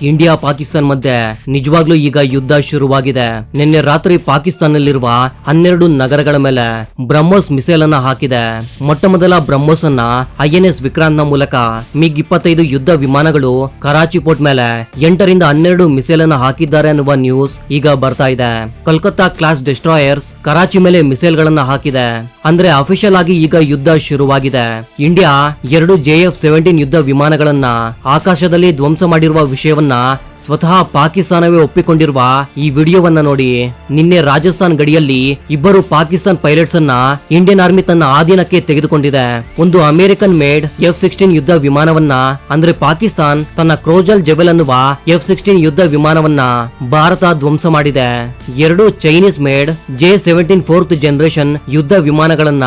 India Pakistan ಮಧ್ಯೆ ನಿಜವಾಗ್ಲೂ ಈಗ ಯುದ್ಧ ಶುರುವಾಗಿದೆ. ನಿನ್ನೆ ರಾತ್ರಿ ಪಾಕಿಸ್ತಾನದಲ್ಲಿರುವ 12 ನಗರಗಳ ಮೇಲೆ ಬ್ರಹ್ಮೋಸ್ ಮಿಸೈಲ್ ಅನ್ನ ಹಾಕಿದೆ. ಮೊಟ್ಟ ಮೊದಲ ಬ್ರಹ್ಮೋಸ್ ಅನ್ನ INS ವಿಕ್ರಾಂತ್ ನ ಮೂಲಕ MiG-25 ಯುದ್ಧ ವಿಮಾನಗಳು ಕರಾಚಿ ಪೋರ್ಟ್ ಮೇಲೆ 8 ರಿಂದ 12 ಮಿಸೈಲ್ ಅನ್ನ ಹಾಕಿದ್ದಾರೆ ಅನ್ನುವ ನ್ಯೂಸ್ ಈಗ ಬರ್ತಾ ಇದೆ. ಕೋಲ್ಕತ್ತಾ ಕ್ಲಾಸ್ ಡೆಸ್ಟ್ರಾಯರ್ಸ್ ಕರಾಚಿ ಮೇಲೆ ಮಿಸೈಲ್ ಗಳನ್ನ ಹಾಕಿದೆ. ಅಂದ್ರೆ ಅಫಿಷಿಯಲ್ ಆಗಿ ಈಗ ಯುದ್ಧ ಶುರುವಾಗಿದೆ. ಇಂಡಿಯಾ 2 JF-17 ಯುದ್ಧ ವಿಮಾನಗಳನ್ನ ಆಕಾಶದಲ್ಲಿ ಧ್ವಂಸ ಮಾಡಿರುವ ವಿಷಯವನ್ನ ಸ್ವತಃ ಪಾಕಿಸ್ತಾನವೇ ಒಪ್ಪಿಕೊಂಡಿರುವ ಈ ವಿಡಿಯೋವನ್ನ ನೋಡಿ. ನಿನ್ನೆ ರಾಜಸ್ಥಾನ್ ಗಡಿಯಲ್ಲಿ ಇಬ್ಬರು ಪಾಕಿಸ್ತಾನ್ ಪೈಲಟ್ಸ್ ಅನ್ನ ಇಂಡಿಯನ್ ಆರ್ಮಿ ತನ್ನ ಆಧೀನಕ್ಕೆ ತೆಗೆದುಕೊಂಡಿದೆ. ಒಂದು ಅಮೆರಿಕನ್ ಮೇಡ್ F-16 ಯುದ್ಧ ವಿಮಾನವನ್ನ ಅಂದ್ರೆ ಪಾಕಿಸ್ತಾನ್ ತನ್ನ ಕ್ರೋಜಲ್ ಜೆವೆಲ್ ಅನ್ನುವ F-16 ಯುದ್ಧ ವಿಮಾನವನ್ನ ಭಾರತ ಧ್ವಂಸ ಮಾಡಿದೆ. 2 Chinese made J-17 4th generation ಯುದ್ಧ ವಿಮಾನಗಳನ್ನ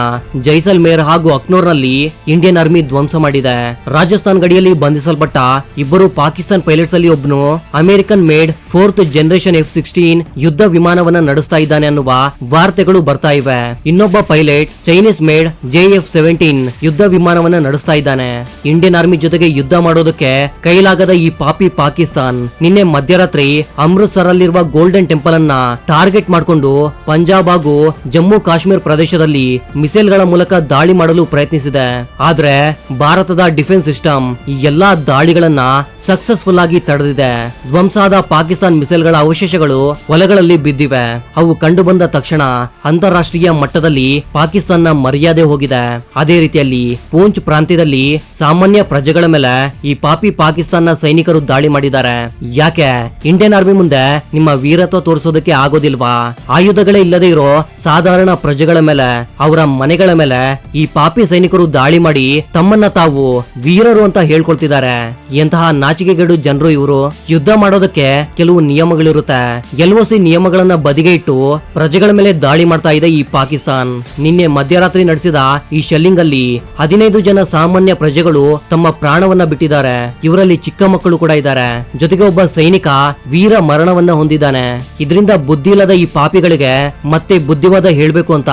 ಜೈಸಲ್ಮೇರ್ ಹಾಗೂ ಅಕ್ನೂರ್ ನಲ್ಲಿ ಇಂಡಿಯನ್ ಆರ್ಮಿ ಧ್ವಂಸ ಮಾಡಿದೆ. ರಾಜಸ್ಥಾನ್ ಗಡಿಯಲ್ಲಿ ಬಂಧಿಸಲ್ಪಟ್ಟ ಇಬ್ಬರು ಪಾಕಿಸ್ತಾನ್ ಪೈಲಟ್ಸ್ ಅಲ್ಲಿ ಒಬ್ಬನು American made 4th generation F-16 ಯುದ್ಧ ವಿಮಾನವನ್ನ ನಡೆಸ್ತಾ ಇದ್ದಾನೆ ಅನ್ನುವ ವಾರ್ತೆಗಳು ಬರ್ತಾ ಇವೆ. ಇನ್ನೊಬ್ಬ ಪೈಲಟ್ ಚೈನೀಸ್ ಮೇಡ್ JF-17 ಯುದ್ಧ ವಿಮಾನವನ್ನ ನಡೆಸ್ತಾ ಇದ್ದಾನೆ. ಇಂಡಿಯನ್ ಆರ್ಮಿ ಜೊತೆಗೆ ಯುದ್ಧ ಮಾಡೋದಕ್ಕೆ ಕೈಲಾಗದ ಈ ಪಾಪಿ ಪಾಕಿಸ್ತಾನ್ ನಿನ್ನೆ ಮಧ್ಯರಾತ್ರಿ ಅಮೃತ್ಸರ್ ಅಲ್ಲಿರುವ ಗೋಲ್ಡನ್ ಟೆಂಪಲ್ ಅನ್ನ ಟಾರ್ಗೆಟ್ ಮಾಡಿಕೊಂಡು ಪಂಜಾಬ್ ಹಾಗೂ ಜಮ್ಮು ಕಾಶ್ಮೀರ ಪ್ರದೇಶದಲ್ಲಿ ಮಿಸೈಲ್ ಗಳ ಮೂಲಕ ದಾಳಿ ಮಾಡಲು ಪ್ರಯತ್ನಿಸಿದೆ. ಆದ್ರೆ ಭಾರತದ ಡಿಫೆನ್ಸ್ ಸಿಸ್ಟಮ್ ಈ ಎಲ್ಲಾ ದಾಳಿಗಳನ್ನ ಸಕ್ಸಸ್ಫುಲ್ ಆಗಿ ತಡೆದಿದೆ. ಧ್ವಂಸ ಆದ ಪಾಕಿಸ್ತಾನ್ ಮಿಸೈಲ್ ಗಳ ಅವಶೇಷಗಳು ಹೊಲಗಳಲ್ಲಿ ಬಿದ್ದಿವೆ. ಅವು ಕಂಡು ಬಂದ ತಕ್ಷಣ ಅಂತಾರಾಷ್ಟ್ರೀಯ ಮಟ್ಟದಲ್ಲಿ ಪಾಕಿಸ್ತಾನ ಮರ್ಯಾದೆ ಹೋಗಿದೆ. ಅದೇ ರೀತಿಯಲ್ಲಿ ಪೂಂಚ್ ಪ್ರಾಂತ್ಯದಲ್ಲಿ ಸಾಮಾನ್ಯ ಪ್ರಜೆಗಳ ಮೇಲೆ ಈ ಪಾಪಿ ಪಾಕಿಸ್ತಾನ ಸೈನಿಕರು ದಾಳಿ ಮಾಡಿದ್ದಾರೆ. ಯಾಕೆ ಇಂಡಿಯನ್ ಆರ್ಮಿ ಮುಂದೆ ನಿಮ್ಮ ವೀರತ್ವ ತೋರಿಸೋದಕ್ಕೆ ಆಗೋದಿಲ್ವಾ? ಆಯುಧಗಳೇ ಇಲ್ಲದೆ ಇರೋ ಸಾಧಾರಣ ಪ್ರಜೆಗಳ ಮೇಲೆ, ಅವರ ಮನೆಗಳ ಮೇಲೆ ಈ ಪಾಪಿ ಸೈನಿಕರು ದಾಳಿ ಮಾಡಿ ತಮ್ಮನ್ನ ತಾವು ವೀರರು ಅಂತ ಹೇಳ್ಕೊಳ್ತಿದ್ದಾರೆ. ಎಂತಹ ನಾಚಿಕೆಗೇಡು ಜನರು ಇವರು. ಯುದ್ಧ ಮಾಡೋದಕ್ಕೆ ಕೆಲವು ನಿಯಮಗಳಿರುತ್ತೆ. LOC ನಿಯಮಗಳನ್ನ ಬದಿಗೆ ಇಟ್ಟು ಪ್ರಜೆಗಳ ಮೇಲೆ ದಾಳಿ ಮಾಡ್ತಾ ಇದೆ ಈ ಪಾಕಿಸ್ತಾನ್. ನಿನ್ನೆ ಮಧ್ಯರಾತ್ರಿ ನಡೆಸಿದ ಈ ಶೆಲ್ಲಿಂಗ್ ಅಲ್ಲಿ 15 ಜನ ಸಾಮಾನ್ಯ ಪ್ರಜೆಗಳು ತಮ್ಮ ಪ್ರಾಣವನ್ನ ಬಿಟ್ಟಿದ್ದಾರೆ. ಇವರಲ್ಲಿ ಚಿಕ್ಕ ಮಕ್ಕಳು ಕೂಡ ಇದ್ದಾರೆ. ಜೊತೆಗೆ ಒಬ್ಬ ಸೈನಿಕ ವೀರ ಮರಣವನ್ನ ಹೊಂದಿದ್ದಾನೆ. ಇದರಿಂದ ಬುದ್ಧಿ ಇಲ್ಲದ ಈ ಪಾಪಿಗಳಿಗೆ ಮತ್ತೆ ಬುದ್ಧಿವಾದ ಹೇಳ್ಬೇಕು ಅಂತ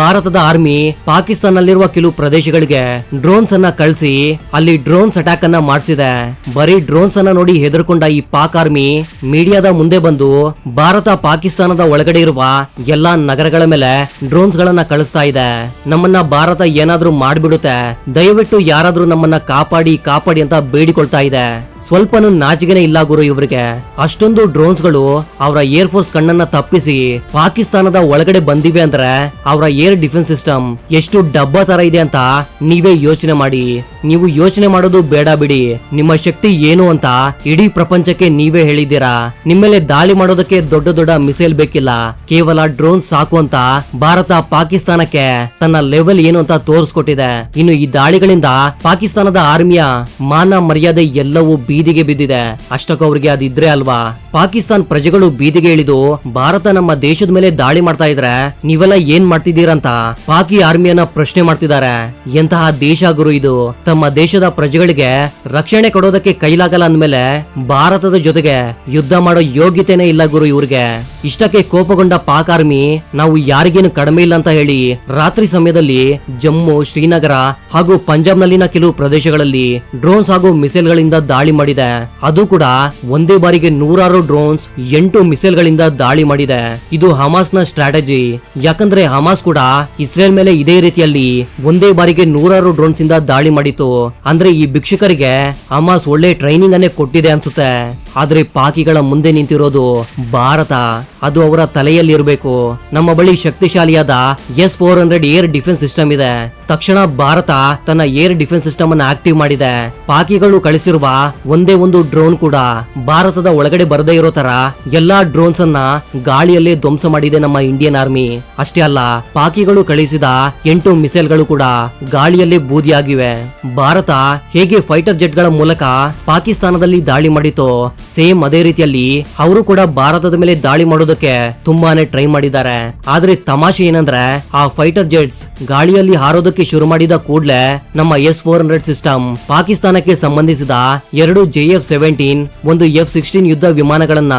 ಭಾರತದ ಆರ್ಮಿ ಪಾಕಿಸ್ತಾನಲ್ಲಿರುವ ಕೆಲವು ಪ್ರದೇಶಗಳಿಗೆ ಡ್ರೋನ್ಸ್ ಅನ್ನ ಕಳಿಸಿ ಅಲ್ಲಿ ಡ್ರೋನ್ಸ್ ಅಟ್ಯಾಕ್ ಅನ್ನ ಮಾಡಿಸಿದೆ. ಬರೀ ಡ್ರೋನ್ಸ್ ಅನ್ನ ನೋಡಿ ಹೆದರ್ಕೊಂಡ ಈ ಪಾಕ್ ಆರ್ಮಿ ಮೀಡಿಯಾದ ಮುಂದೆ ಬಂದು ಭಾರತ ಪಾಕಿಸ್ತಾನದ ಒಳಗಡೆ ಇರುವ ಎಲ್ಲಾ ನಗರಗಳ ಮೇಲೆ ಡ್ರೋನ್ಸ್ ಗಳನ್ನ ಕಳಿಸ್ತಾ ಇದೆ. ನಮ್ಮನ್ನ ಭಾರತ ಏನಾದ್ರೂ ಮಾಡ್ಬಿಡುತ್ತೆ, ದಯವಿಟ್ಟು ಯಾರಾದ್ರೂ ನಮ್ಮನ್ನ ಕಾಪಾಡಿ ಕಾಪಾಡಿ ಅಂತ ಬೇಡಿಕೊಳ್ತಾ ಇದೆ. ಸ್ವಲ್ಪನೂ ನಾಚಿಕೆನೇ ಇಲ್ಲ ಗುರು ಇವರಿಗೆ. ಅಷ್ಟೊಂದು ಡ್ರೋನ್ಸ್ ಗಳು ಅವರ ಏರ್ ಫೋರ್ಸ್ ಕಣ್ಣನ್ನ ತಪ್ಪಿಸಿ ಪಾಕಿಸ್ತಾನದ ಒಳಗಡೆ ಬಂದಿವೆ ಅಂದ್ರೆ ಅವರ ಏರ್ ಡಿಫೆನ್ಸ್ ಸಿಸ್ಟಮ್ ಎಷ್ಟು ಡಬ್ಬ ತರ ಇದೆ ಅಂತ ನೀವೇ ಯೋಚನೆ ಮಾಡಿ. ನೀವು ಯೋಚನೆ ಮಾಡೋದು ಬೇಡ ಬಿಡಿ. ನಿಮ್ಮ ಶಕ್ತಿ ಏನು ಅಂತ ಇಡೀ ಪ್ರಪಂಚಕ್ಕೆ ನೀವೇ ಹೇಳಿದ್ದೀರಾ. ನಿಮ್ಮೇಲೆ ದಾಳಿ ಮಾಡೋದಕ್ಕೆ ದೊಡ್ಡ ದೊಡ್ಡ ಮಿಸೈಲ್ ಬೇಕಿಲ್ಲ, ಕೇವಲ ಡ್ರೋನ್ ಸಾಕು ಅಂತ ಭಾರತ ಪಾಕಿಸ್ತಾನಕ್ಕೆ ತನ್ನ ಲೆವೆಲ್ ಏನು ಅಂತ ತೋರಿಸ್ಕೊಟ್ಟಿದೆ. ಇನ್ನು ಈ ದಾಳಿಗಳಿಂದ ಪಾಕಿಸ್ತಾನದ ಆರ್ಮಿಯ ಮಾನ ಮರ್ಯಾದೆ ಎಲ್ಲವೂ ಬೀದಿಗೆ ಬಿದ್ದಿದೆ. ಅಷ್ಟಕ್ಕೂ ಅವ್ರಿಗೆ ಅದಿದ್ರೆ ಅಲ್ವಾ? ಪಾಕಿಸ್ತಾನ್ ಪ್ರಜೆಗಳು ಬೀದಿಗೆ ಇಳಿದು ಭಾರತ ನಮ್ಮ ದೇಶದ ಮೇಲೆ ದಾಳಿ ಮಾಡ್ತಾ ಇದ್ರೆ ನೀವೆಲ್ಲ ಏನ್ ಮಾಡ್ತಿದ್ದೀರಂತ ಪಾಕಿ ಆರ್ಮಿಯನ್ನ ಪ್ರಶ್ನೆ ಮಾಡ್ತಿದ್ದಾರೆ. ಎಂತಹ ದೇಶ ಗುರು ಇದು? ತಮ್ಮ ದೇಶದ ಪ್ರಜೆಗಳಿಗೆ ರಕ್ಷಣೆ ಕೊಡೋದಕ್ಕೆ ಕೈಲಾಗಲ್ಲ ಅಂದ್ಮೇಲೆ ಭಾರತದ ಜೊತೆಗೆ ಯುದ್ಧ ಮಾಡೋ ಯೋಗ್ಯತೆನೇ ಇಲ್ಲ ಗುರು ಇವ್ರಿಗೆ. ಇಷ್ಟಕ್ಕೆ ಕೋಪಗೊಂಡ ಪಾಕ್ ಆರ್ಮಿ ನಾವು ಯಾರಿಗೇನು ಕಡಿಮೆ ಇಲ್ಲ ಅಂತ ಹೇಳಿ ರಾತ್ರಿ ಸಮಯದಲ್ಲಿ ಜಮ್ಮು, ಶ್ರೀನಗರ ಹಾಗೂ ಪಂಜಾಬ್ ನಲ್ಲಿನ ಕೆಲವು ಪ್ರದೇಶಗಳಲ್ಲಿ ಡ್ರೋನ್ಸ್ ಹಾಗೂ ಮಿಸೈಲ್ ಗಳಿಂದ ದಾಳಿ ಮಾಡಿದೆ. ಅದು ಕೂಡ ಒಂದೇ ಬಾರಿಗೆ 100 ಡ್ರೋನ್ಸ್ 8 ಮಿಸೈಲ್ ಗಳಿಂದ ದಾಳಿ ಮಾಡಿದೆ. ಇದು ಹಮಾಸ್ ನ ಸ್ಟ್ರಾಟಜಿ. ಯಾಕಂದ್ರೆ ಹಮಾಸ್ ಕೂಡ ಇಸ್ರೇಲ್ ಮೇಲೆ ಇದೇ ರೀತಿಯಲ್ಲಿ ಒಂದೇ ಬಾರಿಗೆ 100 ಡ್ರೋನ್ಸ್ ಇಂದ ದಾಳಿ ಮಾಡಿತು. ಅಂದ್ರೆ ಈ ಭಿಕ್ಷುಕರಿಗೆ ಹಮಾಸ್ ಒಳ್ಳೆ ಟ್ರೈನಿಂಗ್ ಅನ್ನೇ ಕೊಟ್ಟಿದೆ ಅನ್ಸುತ್ತೆ. ಆದ್ರೆ ಪಾಕಿಗಳ ಮುಂದೆ ನಿಂತಿರೋದು ಭಾರತ. ಅದು ಅವರ ತಲೆಯಲ್ಲಿ ಇರಬೇಕು. ನಮ್ಮ ಬಳಿ ಶಕ್ತಿಶಾಲಿಯಾದ S-400 ಏರ್ ಡಿಫೆನ್ಸ್ ಸಿಸ್ಟಮ್ ಇದೆ. ತಕ್ಷಣ ಭಾರತ ತನ್ನ ಏರ್ ಡಿಫೆನ್ಸ್ ಸಿಸ್ಟಮ್ ಅನ್ನು ಆಕ್ಟಿವ್ ಮಾಡಿದೆ. ಪಾಕಿಗಳು ಕಳಿಸಿರುವ ಒಂದೇ ಒಂದು ಡ್ರೋನ್ ಕೂಡ ಭಾರತದ ಒಳಗಡೆ ಬರದೇ ಇರೋ ತರ ಎಲ್ಲಾ ಡ್ರೋನ್ಸ್ ಅನ್ನ ಗಾಳಿಯಲ್ಲೇ ಧ್ವಂಸ ಮಾಡಿದೆ ನಮ್ಮ ಇಂಡಿಯನ್ ಆರ್ಮಿ. ಅಷ್ಟೇ ಅಲ್ಲ, ಪಾಕಿಗಳು ಕಳಿಸಿದ 8 ಮಿಸೈಲ್ ಗಳು ಕೂಡ ಗಾಳಿಯಲ್ಲೇ ಬೂದಿಯಾಗಿವೆ. ಭಾರತ ಹೇಗೆ ಫೈಟರ್ ಜೆಟ್ ಗಳ ಮೂಲಕ ಪಾಕಿಸ್ತಾನದಲ್ಲಿ ದಾಳಿ ಮಾಡಿತೋ ಸೇಮ್ ಅದೇ ರೀತಿಯಲ್ಲಿ ಅವರು ಕೂಡ ಭಾರತದ ಮೇಲೆ ದಾಳಿ ಮಾಡೋದಕ್ಕೆ ತುಂಬಾನೇ ಟ್ರೈ ಮಾಡಿದ್ದಾರೆ. ಆದ್ರೆ ತಮಾಷೆ ಏನಂದ್ರೆ ಆ ಫೈಟರ್ ಜೆಟ್ಸ್ ಗಾಳಿಯಲ್ಲಿ ಹಾರೋದಕ್ಕೆ ಮಾಡೋದಕ್ಕೆ ಶುರು ಮಾಡಿದ ಕೂಡಲೇ ನಮ್ಮ S-400 ಸಿಸ್ಟಮ್ ಪಾಕಿಸ್ತಾನಕ್ಕೆ ಸಂಬಂಧಿಸಿದ 2 JF-17 ಒಂದು F-16 ಯುದ್ಧ ವಿಮಾನಗಳನ್ನ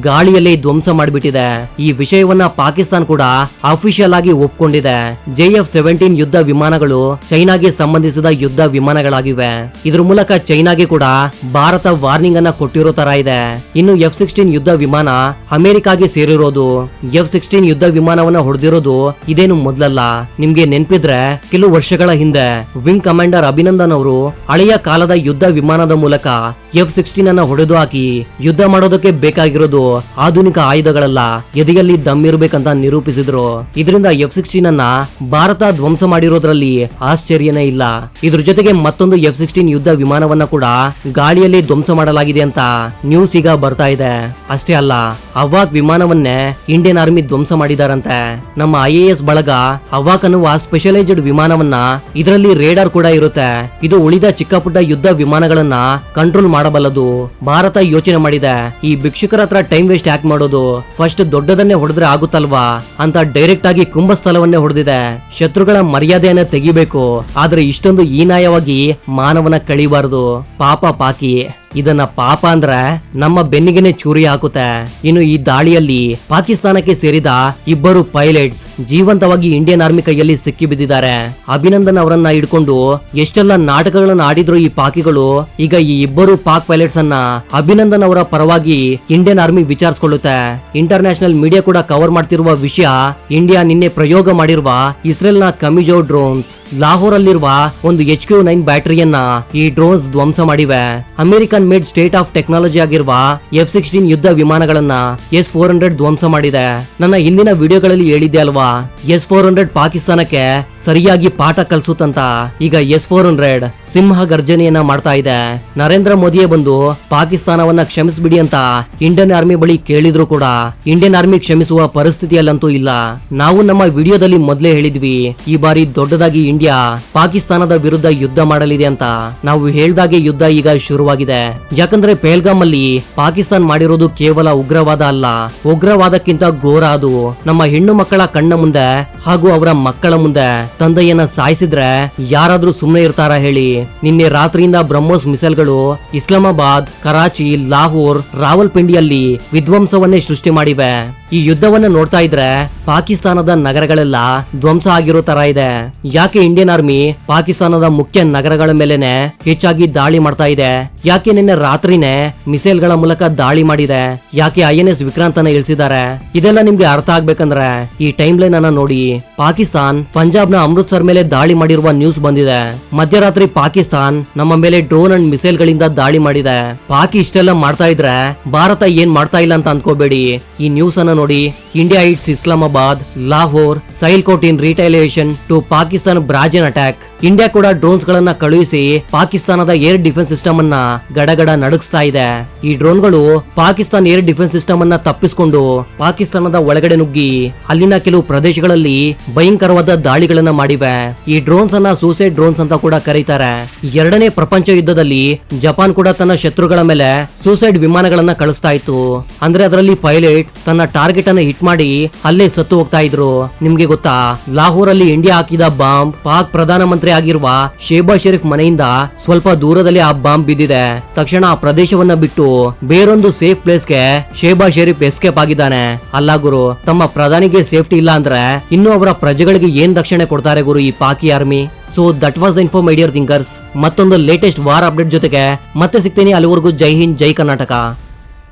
ಗಾಳಿಯಲ್ಲೇ ಧ್ವಂಸ ಮಾಡಿಬಿಟ್ಟಿದೆ. ಈ ವಿಷಯವನ್ನ ಪಾಕಿಸ್ತಾನ ಕೂಡ ಅಫಿಷಿಯಲ್ ಆಗಿ ಒಪ್ಕೊಂಡಿದೆ. JF-17 ಯುದ್ಧ ವಿಮಾನಗಳು ಚೈನಾಗೆ ಸಂಬಂಧಿಸಿದ ಯುದ್ಧ ವಿಮಾನಗಳಾಗಿವೆ. ಇದ್ರ ಮೂಲಕ ಚೈನಾಗೆ ಕೂಡ ಭಾರತ ವಾರ್ನಿಂಗ್ ಅನ್ನ ಕೊಟ್ಟಿರೋ ತರ ಇದೆ. ಇನ್ನು F-16 ಯುದ್ಧ ವಿಮಾನ ಅಮೆರಿಕಾಗೆ ಸೇರಿರೋದು. F-16 ಯುದ್ಧ ವಿಮಾನವನ್ನ ಹೊಡೆದಿರೋದು ಇದೇನು ಮೊದಲಲ್ಲ. ನಿಮ್ಗೆ ನೆನ್ಪಿದ್ರೆ ಕೆಲವು ವರ್ಷಗಳ ಹಿಂದೆ ವಿಂಗ್ ಕಮಾಂಡರ್ ಅಭಿನಂದನ್ ಅವರು ಹಳೆಯ ಕಾಲದ ಯುದ್ಧ ವಿಮಾನದ ಮೂಲಕ F-16 ಅನ್ನ ಹೊಡೆದು ಹಾಕಿ ಯುದ್ಧ ಮಾಡೋದಕ್ಕೆ ಬೇಕಾಗಿರೋದು ಆಧುನಿಕ ಆಯುಧಗಳಲ್ಲ, ಎದೆಯಲ್ಲಿ ದಮ್ ಇರ್ಬೇಕಂತ ನಿರೂಪಿಸಿದ್ರು. ಇದರಿಂದ F-16 ಅನ್ನ ಭಾರತ ಧ್ವಂಸ ಮಾಡಿರೋದ್ರಲ್ಲಿ ಆಶ್ಚರ್ಯನೇ ಇಲ್ಲ. ಇದ್ರ ಜೊತೆಗೆ ಮತ್ತೊಂದು F-16 ಯುದ್ಧ ವಿಮಾನವನ್ನ ಕೂಡ ಗಾಳಿಯಲ್ಲಿ ಧ್ವಂಸ ಮಾಡಲಾಗಿದೆ ಅಂತ ನ್ಯೂಸ್ ಈಗ ಬರ್ತಾ ಇದೆ. ಅಷ್ಟೇ ಅಲ್ಲ, ಅವಾಕ್ ವಿಮಾನವನ್ನೇ ಇಂಡಿಯನ್ ಆರ್ಮಿ ಧ್ವಂಸ ಮಾಡಿದಾರಂತೆ. ನಮ್ಮ IAS ಬಳಗ ಅವಾಕ್ ಅನ್ನುವ ಸ್ಪೆಷಲೈಸ್ಡ್ ವಿಮಾನವನ್ನ, ಇದರಲ್ಲಿ ರೇಡಾರ್ ಕೂಡ ಇರುತ್ತೆ. ಇದು ಉಳಿದ ಚಿಕ್ಕ ಪುಟ್ಟ ಯುದ್ಧ ವಿಮಾನಗಳನ್ನ ಕಂಟ್ರೋಲ್ ಮಾಡಬಲ್ಲದು. ಭಾರತ ಯೋಚನೆ ಮಾಡಿದೆ, ಈ ಭಿಕ್ಷುಕರ ಹತ್ರ ಟೈಮ್ ವೇಸ್ಟ್ ಯಾಕೆ ಮಾಡೋದು, ಫಸ್ಟ್ ದೊಡ್ಡದನ್ನೇ ಹೊಡೆದ್ರೆ ಆಗುತ್ತಲ್ವಾ ಅಂತ ಡೈರೆಕ್ಟ್ ಆಗಿ ಕುಂಭಸ್ಥಳವನ್ನೇ ಹೊಡೆದಿದೆ. ಶತ್ರುಗಳ ಮರ್ಯಾದೆಯನ್ನ ತೆಗಿಬೇಕು, ಆದ್ರೆ ಇಷ್ಟೊಂದು ಹೀನಾಯವಾಗಿ ಮಾನವನ ಕಳಿಬಾರದು. ಪಾಪ ಪಾಕಿ. ಇದನ್ನ ಪಾಪ ಅಂದ್ರೆ ನಮ್ಮ ಬೆನ್ನಿಗೆನೆ ಚೂರಿ ಹಾಕುತ್ತೆ. ಇನ್ನು ಈ ದಾಳಿಯಲ್ಲಿ ಪಾಕಿಸ್ತಾನಕ್ಕೆ ಸೇರಿದ 2 ಪೈಲಟ್ಸ್ ಜೀವಂತವಾಗಿ ಇಂಡಿಯನ್ ಆರ್ಮಿ ಕೈಯಲ್ಲಿ ಸಿಕ್ಕಿ ಬಿದ್ದಿದ್ದಾರೆ. ಅಭಿನಂದನ್ ಅವರನ್ನ ಹಿಡ್ಕೊಂಡು ಎಷ್ಟೆಲ್ಲ ನಾಟಕಗಳನ್ನ ಆಡಿದ್ರು ಈ ಪಾಕಿಗಳು. ಈಗ ಈ 2 ಪಾಕ್ ಪೈಲಟ್ಸ್ ಅನ್ನ ಅಭಿನಂದನ್ ಅವರ ಪರವಾಗಿ ಇಂಡಿಯನ್ ಆರ್ಮಿ ವಿಚಾರಿಸಿಕೊಳ್ಳುತ್ತೆ. ಇಂಟರ್ನ್ಯಾಷನಲ್ ಮೀಡಿಯಾ ಕೂಡ ಕವರ್ ಮಾಡ್ತಿರುವ ವಿಷಯ, ಇಂಡಿಯಾ ನಿನ್ನೆ ಪ್ರಯೋಗ ಮಾಡಿರುವ ಇಸ್ರೇಲ್ ನ ಕಮಿಜೋ ಡ್ರೋನ್ಸ್ ಲಾಹೋರ್ ಅಲ್ಲಿರುವ ಒಂದು HQ-9 ಬ್ಯಾಟರಿಯನ್ನ ಈ ಡ್ರೋನ್ಸ್ ಧ್ವಂಸ ಮಾಡಿವೆ. American made state of technology ಆಗಿರುವ F-16 ಯುದ್ಧ ವಿಮಾನಗಳನ್ನ S-400 ಧ್ವಂಸ ಮಾಡಿದೆ. ನನ್ನ ಹಿಂದಿನ ವಿಡಿಯೋಗಳಲ್ಲಿ ಹೇಳಿದ್ದೆ ಅಲ್ವಾ, S-400 ಪಾಕಿಸ್ತಾನಕ್ಕೆ ಸರಿಯಾಗಿ ಪಾಠ ಕಲಿಸುತ್ತಂತ. ಈಗ S-400 ಸಿಂಹ ಗರ್ಜನೆಯನ್ನ ಮಾಡ್ತಾ ಇದೆ. ನರೇಂದ್ರ ಮೋದಿಯೇ ಬಂದು ಪಾಕಿಸ್ತಾನವನ್ನ ಕ್ಷಮಿಸ್ಬಿಡಿ ಅಂತ ಇಂಡಿಯನ್ ಆರ್ಮಿ ಬಳಿ ಕೇಳಿದ್ರು ಕೂಡ ಇಂಡಿಯನ್ ಆರ್ಮಿ ಕ್ಷಮಿಸುವ ಪರಿಸ್ಥಿತಿಯಲ್ಲಂತೂ ಇಲ್ಲ. ನಾವು ನಮ್ಮ ವಿಡಿಯೋದಲ್ಲಿ ಮೊದಲೇ ಹೇಳಿದ್ವಿ, ಈ ಬಾರಿ ದೊಡ್ಡದಾಗಿ ಇಂಡಿಯಾ ಪಾಕಿಸ್ತಾನದ ವಿರುದ್ಧ ಯುದ್ಧ ಮಾಡಲಿದೆ ಅಂತ. ನಾವು ಹೇಳ್ದಾಗೆ ಯುದ್ಧ ಈಗ ಶುರುವಾಗಿದೆ. ಯಾಕಂದ್ರೆ ಪೆಹಲ್ಗಾಮ್ ಅಲ್ಲಿ ಪಾಕಿಸ್ತಾನ ಮಾಡಿರೋದು ಕೇವಲ ಉಗ್ರವಾದ ಅಲ್ಲ, ಉಗ್ರವಾದಕ್ಕಿಂತ ಘೋರ ಅದು. ನಮ್ಮ ಹೆಣ್ಣು ಮಕ್ಕಳ ಕಣ್ಣ ಮುಂದೆ ಹಾಗೂ ಅವರ ಮಕ್ಕಳ ಮುಂದೆ ತಂದೆಯನ್ನ ಸಾಯಿಸಿದ್ರೆ ಯಾರಾದ್ರೂ ಸುಮ್ಮನೆ ಇರ್ತಾರ ಹೇಳಿ? ನಿನ್ನೆ ರಾತ್ರಿಯಿಂದ ಬ್ರಹ್ಮೋಸ್ ಮಿಸೈಲ್ಗಳು ಇಸ್ಲಾಮಾಬಾದ್, ಕರಾಚಿ, ಲಾಹೋರ್, ರಾವಲ್ಪಿಂಡಿಯಲ್ಲಿ ವಿಧ್ವಂಸವನ್ನೇ ಸೃಷ್ಟಿ ಮಾಡಿವೆ. ಈ ಯುದ್ಧವನ್ನ ನೋಡ್ತಾ ಇದ್ರೆ ಪಾಕಿಸ್ತಾನದ ನಗರಗಳೆಲ್ಲ ಧ್ವಂಸ ಆಗಿರೋ ತರ ಇದೆ. ಯಾಕೆ ಇಂಡಿಯನ್ ಆರ್ಮಿ ಪಾಕಿಸ್ತಾನದ ಮುಖ್ಯ ನಗರಗಳ ಮೇಲೆನೆ ಹೆಚ್ಚಾಗಿ ದಾಳಿ ಮಾಡ್ತಾ ಇದೆ? ಯಾಕೆ ನಿನ್ನೆ ರಾತ್ರಿನೇ ಮಿಸೈಲ್ ಗಳ ಮೂಲಕ ದಾಳಿ ಮಾಡಿದೆ? ಯಾಕೆ INS ವಿಕ್ರಾಂತ್ ಅನ್ನ ಇಳಿಸಿದ್ದಾರೆ? ಇದೆಲ್ಲ ನಿಮ್ಗೆ ಅರ್ಥ ಆಗ್ಬೇಕಂದ್ರೆ ಈ ಟೈಮ್ ಲೈನ್ ಅನ್ನ ನೋಡಿ. ಪಾಕಿಸ್ತಾನ್ ಪಂಜಾಬ್ ನ ಅಮೃತ್ಸರ್ ಮೇಲೆ ದಾಳಿ ಮಾಡಿರುವ ನ್ಯೂಸ್ ಬಂದಿದೆ. ಮಧ್ಯರಾತ್ರಿ ಪಾಕಿಸ್ತಾನ್ ನಮ್ಮ ಮೇಲೆ ಡ್ರೋನ್ ಅಂಡ್ ಮಿಸೈಲ್ ಗಳಿಂದ ದಾಳಿ ಮಾಡಿದೆ. ಪಾಕಿ ಇಷ್ಟೆಲ್ಲ ಮಾಡ್ತಾ ಇದ್ರೆ ಭಾರತ ಏನ್ ಮಾಡ್ತಾ ಇಲ್ಲ ಅಂತ ಅನ್ಕೋಬೇಡಿ. ಈ ನ್ಯೂಸ್ ಅನ್ನ ನೋಡಿ. India hits Islamabad, Lahore, Sialkot in retaliation to Pakistan ಬ್ರಾಜಿನ್ ಅಟ್ಯಾಕ್. ಇಂಡಿಯಾ ಕೂಡ ಡ್ರೋನ್ಸ್ ಗಳನ್ನ ಕಳುಹಿಸಿ ಪಾಕಿಸ್ತಾನದ ಏರ್ ಡಿಫೆನ್ಸ್ ಸಿಸ್ಟಮ್ ಅನ್ನ ಗಡಗಡ ನಡುಗಿಸ್ತಾ ಇದೆ. ಈ ಡ್ರೋನ್ಗಳು ಪಾಕಿಸ್ತಾನ ಏರ್ ಡಿಫೆನ್ಸ್ ಸಿಸ್ಟಮ್ ಅನ್ನ ತಪ್ಪಿಸಿಕೊಂಡು ಪಾಕಿಸ್ತಾನದ ಒಳಗಡೆ ನುಗ್ಗಿ ಅಲ್ಲಿನ ಕೆಲವು ಪ್ರದೇಶಗಳಲ್ಲಿ ಭಯಂಕರವಾದ ದಾಳಿಗಳನ್ನ ಮಾಡಿವೆ. ಈ ಡ್ರೋನ್ಸ್ ಅನ್ನ ಸೂಸೈಡ್ ಡ್ರೋನ್ಸ್ ಅಂತ ಕೂಡ ಕರೀತಾರೆ. 2ನೇ ಪ್ರಪಂಚ ಯುದ್ಧದಲ್ಲಿ ಜಪಾನ್ ಕೂಡ ತನ್ನ ಶತ್ರುಗಳ ಮೇಲೆ ಸೂಸೈಡ್ ವಿಮಾನಗಳನ್ನ ಕಳಿಸ್ತಾ ಇತ್ತು. ಅಂದ್ರೆ ಅದರಲ್ಲಿ ಪೈಲಟ್ ತನ್ನ ಟಾರ್ಗೆಟ್ ಅನ್ನ ಹಿಟ್ ಮಾಡಿ ಅಲ್ಲೇ ಸತ್ತು ಹೋಗ್ತಾ ಇದ್ರು. ನಿಮ್ಗೆ ಗೊತ್ತಾ, ಲಾಹೋರ್ ಅಲ್ಲಿ ಇಂಡಿಯಾ ಹಾಕಿದ ಬಾಂಬ್ ಪಾಕ್ ಪ್ರಧಾನಮಂತ್ರಿ ಆಗಿರುವ ಶೇಬಾ ಶರೀಫ್ ಮನೆಯಿಂದ ಸ್ವಲ್ಪ ದೂರದಲ್ಲಿ ಆ ಬಾಂಬ್ ಬಿದ್ದಿದೆ. ತಕ್ಷಣ ಆ ಪ್ರದೇಶವನ್ನ ಬಿಟ್ಟು ಬೇರೊಂದು ಸೇಫ್ ಪ್ಲೇಸ್ಗೆ ಶೇಬಾ ಶರೀಫ್ ಎಸ್ಕೇಪ್ ಆಗಿದ್ದಾನೆ. ಅಲ್ಲ ಗುರು, ತಮ್ಮ ಪ್ರಧಾನಿಗೆ ಸೇಫ್ಟಿ ಇಲ್ಲ ಅಂದ್ರೆ ಇನ್ನು ಅವರ ಪ್ರಜೆಗಳಿಗೆ ಏನ್ ರಕ್ಷಣೆ ಕೊಡ್ತಾರೆ ಗುರು ಈ Paki army? So that was the info my dear thinkers. ಮತ್ತೊಂದು ಲೇಟೆಸ್ಟ್ ವಾರ್ ಅಪ್ಡೇಟ್ ಜೊತೆಗೆ ಮತ್ತೆ ಸಿಗ್ತೀನಿ. ಅಲ್ಲಿವರೆಗೂ ಜೈ ಹಿಂದ್, ಜೈ ಕರ್ನಾಟಕ.